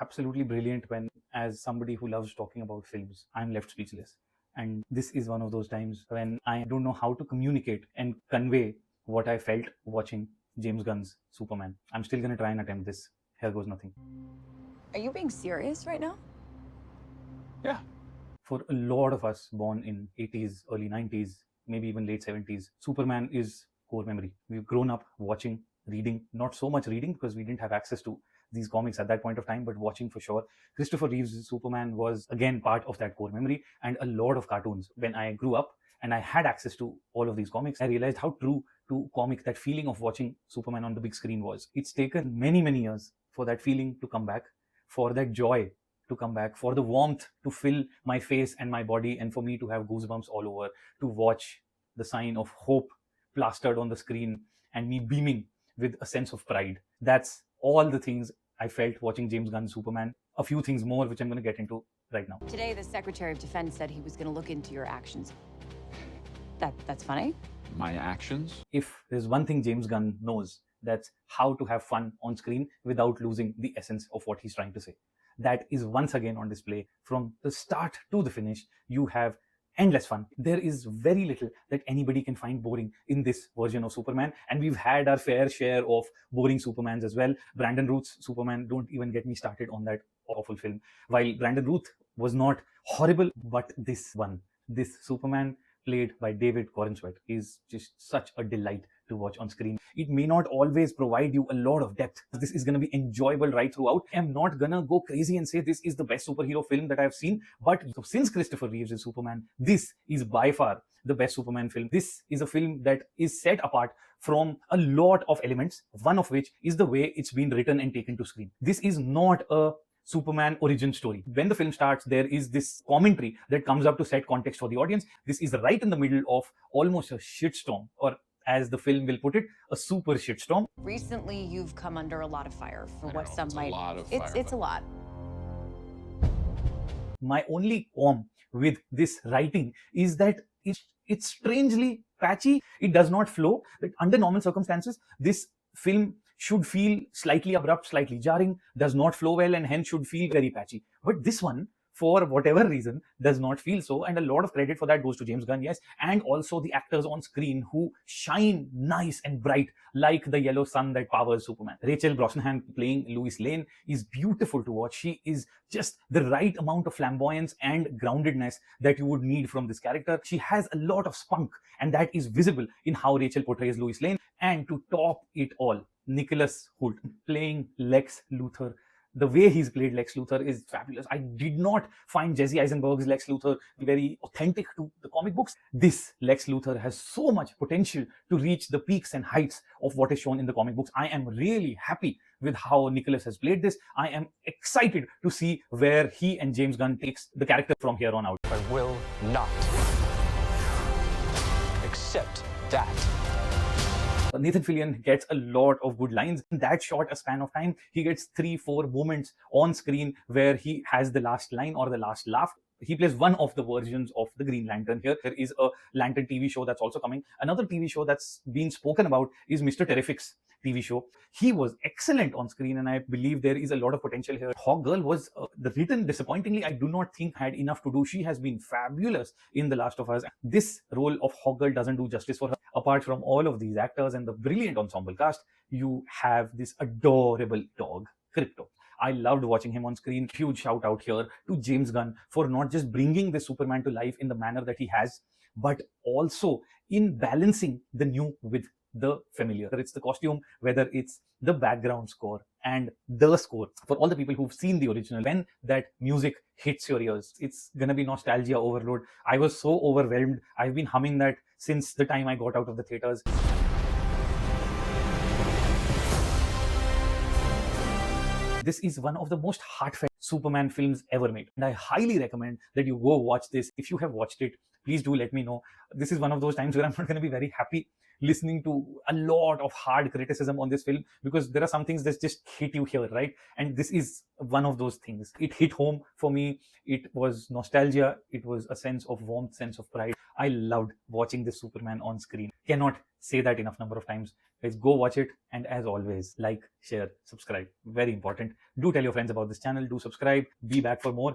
absolutely brilliant when, as somebody who loves talking about films, I'm left speechless. And this is one of those times when I don't know how to communicate and convey what I felt watching James Gunn's Superman. I'm still going to try and attempt this. Here goes nothing. Are you being serious right now? Yeah. For a lot of us born in 80s, early 90s, maybe even late 70s, Superman is core memory. We've grown up watching, reading, not so much reading because we didn't have access to these comics at that point of time, but watching for sure. Christopher Reeve's Superman was again part of that core memory, and a lot of cartoons. When I grew up and I had access to all of these comics, I realized how true to comic that feeling of watching Superman on the big screen was. It's taken many, many years for that feeling to come back, for that joy to come back, for the warmth to fill my face and my body, and for me to have goosebumps all over, to watch the sign of hope plastered on the screen and me beaming with a sense of pride. That's all the things I felt watching James Gunn's Superman. A few things more, which I'm going to get into right now. Today, the Secretary of Defense said he was going to look into your actions. That's funny. My actions? If there's one thing James Gunn knows, that's how to have fun on screen without losing the essence of what he's trying to say. That is once again on display from the start to the finish. You have endless fun. There is very little that anybody can find boring in this version of Superman, and we've had our fair share of boring Supermans as well. Brandon Routh's Superman, don't even get me started on that awful film. While Brandon Routh was not horrible, but this Superman played by David Corenswet is just such a delight to watch on screen. It may not always provide you a lot of depth. This is going to be enjoyable right throughout. I'm not going to go crazy and say this is the best superhero film that I've seen, but since Christopher Reeves is Superman, this is by far the best Superman film. This is a film that is set apart from a lot of elements, one of which is the way it's been written and taken to screen. This is not a Superman origin story. When the film starts, there is this commentary that comes up to set context for the audience. This is right in the middle of almost a shitstorm, or as the film will put it, a super shitstorm. Recently, you've come under a lot of fire for what some might. It's a lot of fire. It's a lot. My only qualm with this writing is that it's strangely patchy. It does not flow. Like, under normal circumstances, this film should feel slightly abrupt, slightly jarring, does not flow well, and hence should feel very patchy. But this one, for whatever reason, does not feel so, and a lot of credit for that goes to James Gunn, yes, and also the actors on screen who shine nice and bright like the yellow sun that powers Superman. Rachel Brosnahan playing Lois Lane is beautiful to watch. She is just the right amount of flamboyance and groundedness that you would need from this character. She has a lot of spunk, and that is visible in how Rachel portrays Lois Lane. And to top it all, Nicholas Hoult playing Lex Luthor. The way he's played Lex Luthor is fabulous. I did not find Jesse Eisenberg's Lex Luthor very authentic to the comic books. This Lex Luthor has so much potential to reach the peaks and heights of what is shown in the comic books. I am really happy with how Nicholas has played this. I am excited to see where he and James Gunn takes the character from here on out. I will not accept that. Nathan Fillion gets a lot of good lines. In that short a span of time, he gets 3-4 moments on screen where he has the last line or the last laugh. He plays one of the versions of the Green Lantern here. There is a Lantern TV show that's also coming. Another TV show that's been spoken about is Mr. Terrific's TV show. He was excellent on screen, and I believe there is a lot of potential here. Hawkgirl was written disappointingly. I do not think had enough to do. She has been fabulous in The Last of Us. This role of Hawkgirl doesn't do justice for her. Apart from all of these actors and the brilliant ensemble cast, you have this adorable dog, Crypto. I loved watching him on screen. Huge shout out here to James Gunn for not just bringing the Superman to life in the manner that he has, but also in balancing the new with the familiar. Whether it's the costume, whether it's the background score and the score. For all the people who've seen the original, when that music hits your ears, it's gonna be nostalgia overload. I was so overwhelmed. I've been humming that since the time I got out of the theaters. This is one of the most heartfelt Superman films ever made, and I highly recommend that you go watch this. If you have watched it, please do let me know. This is one of those times where I'm not going to be very happy listening to a lot of hard criticism on this film, because there are some things that just hit you here, right? And this is one of those things. It hit home for me. It was nostalgia. It was a sense of warmth, sense of pride. I loved watching this Superman on screen. Cannot say that enough number of times. Guys, go watch it. And as always, like, share, subscribe. Very important. Do tell your friends about this channel. Do subscribe. Be back for more.